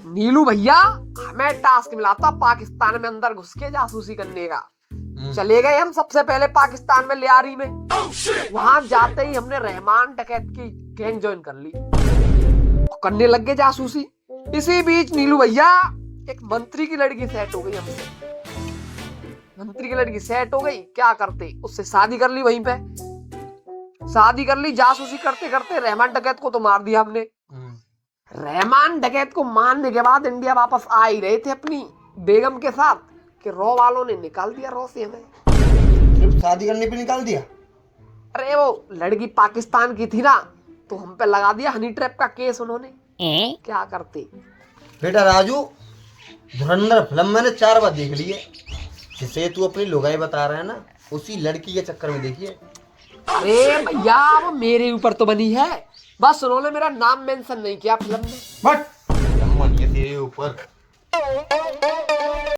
नीलू भैया हमें टास्क मिला था पाकिस्तान में अंदर घुस के जासूसी करने का। चले गए हम सबसे पहले पाकिस्तान में लियारी में। वहां जाते ही हमने रहमान डकैत की गैंग ज्वाइन कर ली, करने लग गए जासूसी। इसी बीच नीलू भैया एक मंत्री की लड़की सेट हो गई हमसे। मंत्री की लड़की सेट हो गई, क्या करते उससे शादी कर ली। वहीं पे शादी कर ली। जासूसी करते करते रहमान डकैत को तो मार दिया हमने। रहमान डकैत को मारने के बाद इंडिया वापस आ ही रहे थे अपनी बेगम के साथ कि रॉ वालों ने निकाल दिया रॉ से हमें। सिर्फ शादी करने पे निकाल दिया? अरे वो लड़की पाकिस्तान की थी ना, तो हम पे लगा दिया हनी ट्रैप का केस उन्होंने। क्या करते। बेटा राजू, धुरंधर फिल्म मैंने 4 बार देख ली है। जिसे तू अपनी लुगाई बता रहा है ना, उसी लड़की के चक्कर में देखिए। अरे भैया वो मेरे ऊपर तो बनी है, बस उन्होंने मेरा नाम मेंशन नहीं किया फिल्म में। बट तेरे ऊपर